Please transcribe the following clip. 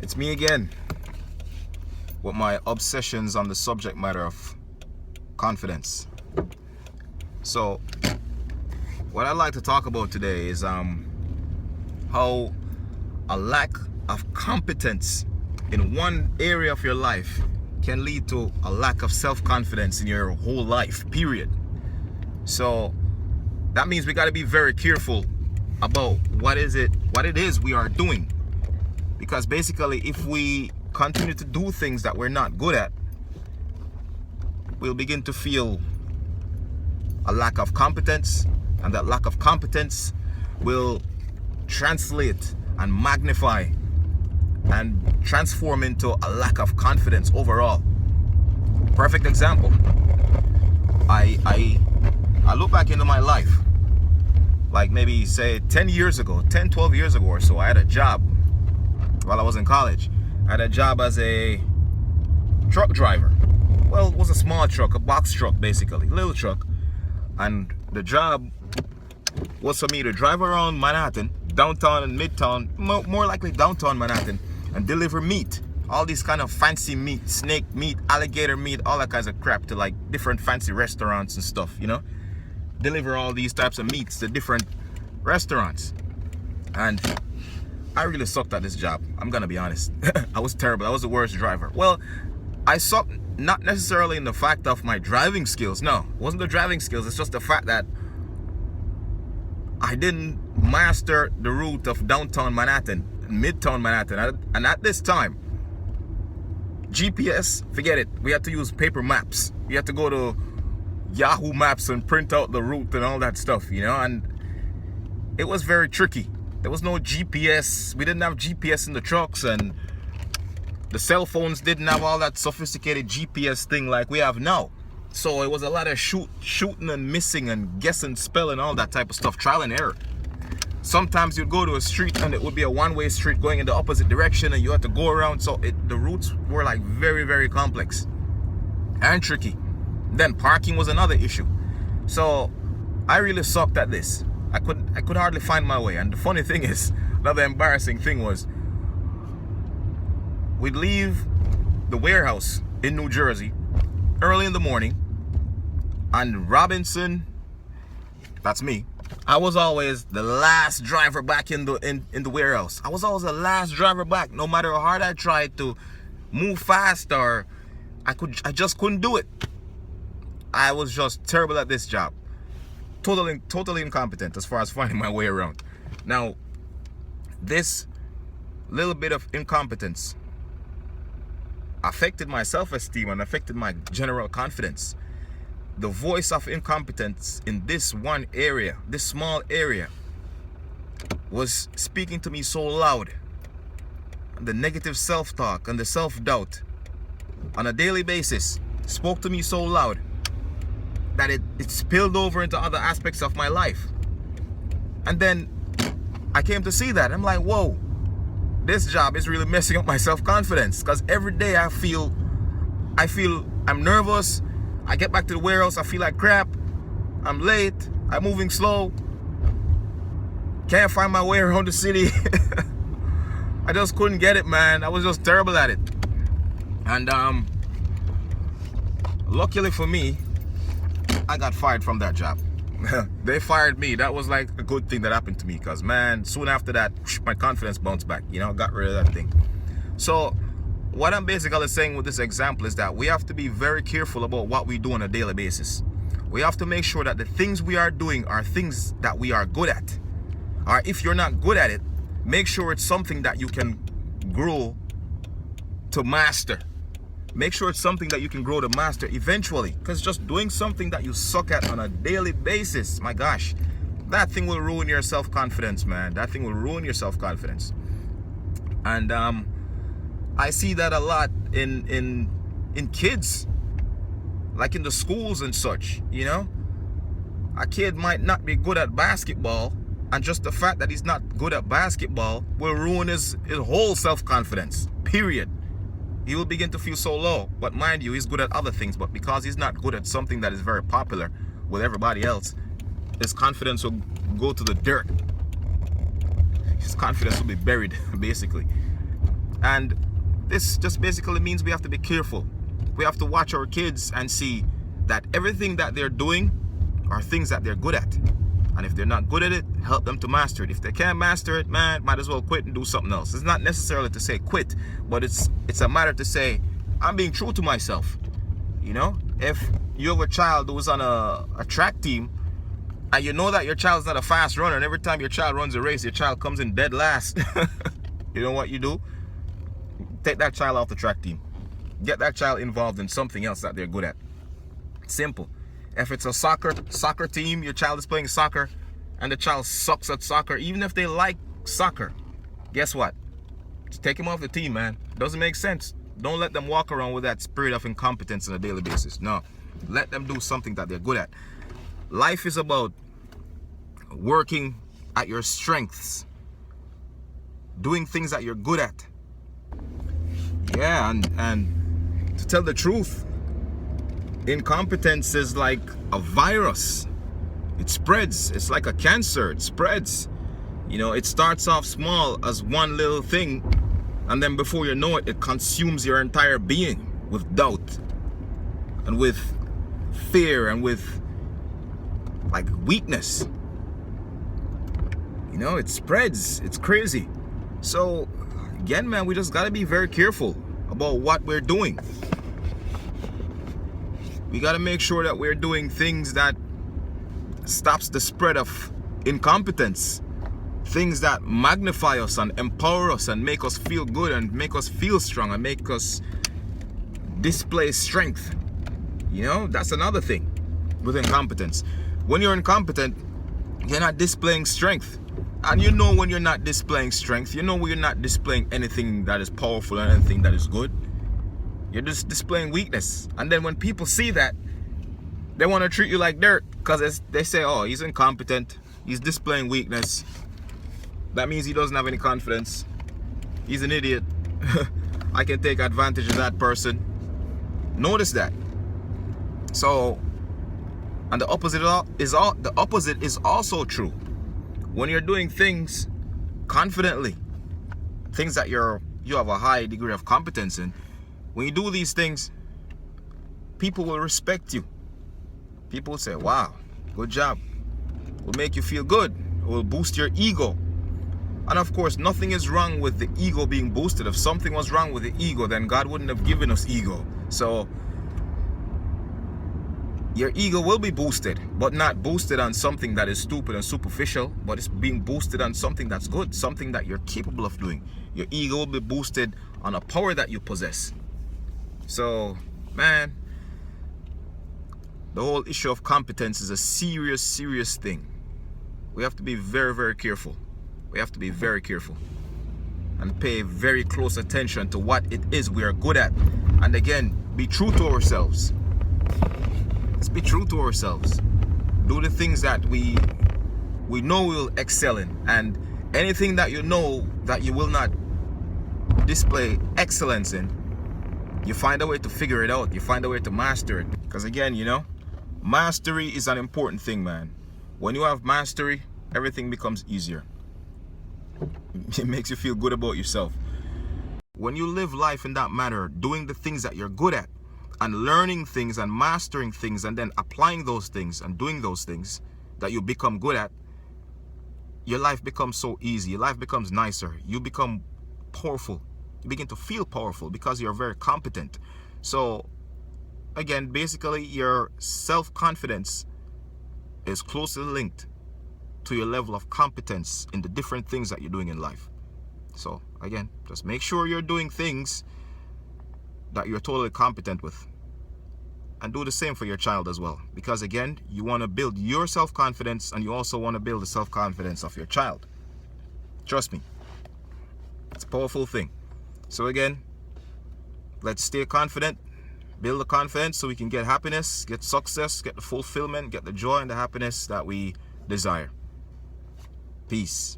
It's me again with my obsessions on the subject matter of confidence. So what I'd like to talk about today is how a lack of competence in one area of your life can lead to a lack of self-confidence in your whole life, period. So that means we got to be very careful about what it is we are doing. Because basically, if we continue to do things that we're not good at, we'll begin to feel a lack of competence, and that lack of competence will translate and magnify and transform into a lack of confidence overall. Perfect example. I look back into my life, like maybe say 12 years ago or so. I had a job while I was in college. I had a job as a truck driver. Well, it was a small truck, a box truck basically, little truck. And the job was for me to drive around Manhattan, downtown and midtown, more likely downtown Manhattan, and deliver meat. All these kind of fancy meat, snake meat, alligator meat, all that kinds of crap to like different fancy restaurants and stuff, you know? Deliver all these types of meats to different restaurants. And I really sucked at this job. I'm gonna be honest. I was terrible. I was the worst driver. Well, I sucked not necessarily in the fact of my driving skills. No, it wasn't the driving skills. It's just the fact that I didn't master the route of downtown Manhattan, midtown Manhattan. And at this time, GPS, forget it. We had to use paper maps. We had to go to Yahoo Maps and print out the route and all that stuff, you know? And it was very tricky. There was no GPS. We didn't have GPS in the trucks, and the cell phones didn't have all that sophisticated GPS thing like we have now. So it was a lot of shooting and missing and guessing, spelling, all that type of stuff, trial and error. Sometimes you'd go to a street and it would be a one-way street going in the opposite direction, and you had to go around. So the routes were like very, very complex and tricky. Then parking was another issue. So I really sucked at this. I could hardly find my way. And the funny thing is, another embarrassing thing was, we'd leave the warehouse in New Jersey early in the morning, and Robinson, that's me, I was always the last driver back in the warehouse. I was always the last driver back, no matter how hard I tried to move fast, or I just couldn't do it. I was just terrible at this job. Totally incompetent as far as finding my way around. Now, this little bit of incompetence affected my self-esteem and affected my general confidence. The voice of incompetence in this one area, this small area, was speaking to me so loud. The negative self-talk and the self-doubt on a daily basis spoke to me so loud that it spilled over into other aspects of my life. And then I came to see that. I'm like, whoa, this job is really messing up my self-confidence, because every day I feel I'm nervous. I get back to the warehouse, I feel like crap. I'm late, I'm moving slow, can't find my way around the city. I just couldn't get it, man. I was just terrible at it. And luckily for me, I got fired from that job. They fired me. That was like a good thing that happened to me, because man, soon after that, my confidence bounced back, you know, got rid of that thing. So what I'm basically saying with this example is that we have to be very careful about what we do on a daily basis. We have to make sure that the things we are doing are things that we are good at. Or if you're not good at it, make sure it's something that you can grow to master. Make sure it's something that you can grow to master eventually. Because just doing something that you suck at on a daily basis, my gosh, that thing will ruin your self-confidence, man. That thing will ruin your self-confidence. And I see that a lot in kids, like in the schools and such, you know. A kid might not be good at basketball, and just the fact that he's not good at basketball will ruin his whole self-confidence, period. He will begin to feel so low. But mind you, he's good at other things, but because he's not good at something that is very popular with everybody else, his confidence will go to the dirt. His confidence will be buried, basically. And this just basically means we have to be careful. We have to watch our kids and see that everything that they're doing are things that they're good at. And if they're not good at it, help them to master it. If they can't master it, man, might as well quit and do something else. It's not necessarily to say quit, but it's a matter to say, I'm being true to myself. You know, if you have a child who's on a track team, and you know that your child's not a fast runner, and every time your child runs a race, your child comes in dead last, you know what you do? Take that child off the track team. Get that child involved in something else that they're good at. Simple. If it's a soccer team, your child is playing soccer, and the child sucks at soccer, even if they like soccer, guess what? Just take them off the team, man. Doesn't make sense. Don't let them walk around with that spirit of incompetence on a daily basis. No. Let them do something that they're good at. Life is about working at your strengths, doing things that you're good at. Yeah, and to tell the truth, incompetence is like a virus. It spreads. It's like a cancer. It spreads. You know, it starts off small as one little thing, and then before you know it, it consumes your entire being with doubt and with fear and with like weakness. You know, it spreads. It's crazy. So again, man, we just gotta be very careful about what we're doing. We gotta make sure that we're doing things that stops the spread of incompetence, things that magnify us and empower us and make us feel good and make us feel strong and make us display strength. You know, that's another thing with incompetence. When you're incompetent, you're not displaying strength. And you know when you're not displaying strength, you know when you're not displaying anything that is powerful and anything that is good. You're just displaying weakness. And then when people see that, they want to treat you like dirt because they say, oh, he's incompetent. He's displaying weakness. That means he doesn't have any confidence. He's an idiot. I can take advantage of that person. Notice that. So, and the opposite is also true. When you're doing things confidently, things that you have a high degree of competence in, when you do these things, people will respect you. People will say, wow, good job. It will make you feel good. It will boost your ego. And of course, nothing is wrong with the ego being boosted. If something was wrong with the ego, then God wouldn't have given us ego. So your ego will be boosted, but not boosted on something that is stupid and superficial, but it's being boosted on something that's good, something that you're capable of doing. Your ego will be boosted on a power that you possess. So, man, the whole issue of competence is a serious, serious thing. We have to be very, very careful. We have to be very careful and pay very close attention to what it is we are good at. And again, be true to ourselves. Let's be true to ourselves. Do the things that we know we'll excel in. And anything that you know that you will not display excellence in, you find a way to figure it out. You find a way to master it. Because again, you know, mastery is an important thing, man. When you have mastery, everything becomes easier. It makes you feel good about yourself. When you live life in that manner, doing the things that you're good at, and learning things and mastering things and then applying those things and doing those things that you become good at, your life becomes so easy. Your life becomes nicer. You become powerful. You begin to feel powerful because you're very competent. So again, basically your self-confidence is closely linked to your level of competence in the different things that you're doing in life. So again, just make sure you're doing things that you're totally competent with, and do the same for your child as well, because again, you want to build your self-confidence and you also want to build the self-confidence of your child. Trust me, it's a powerful thing. So again, let's stay confident, build the confidence so we can get happiness, get success, get the fulfillment, get the joy and the happiness that we desire. Peace.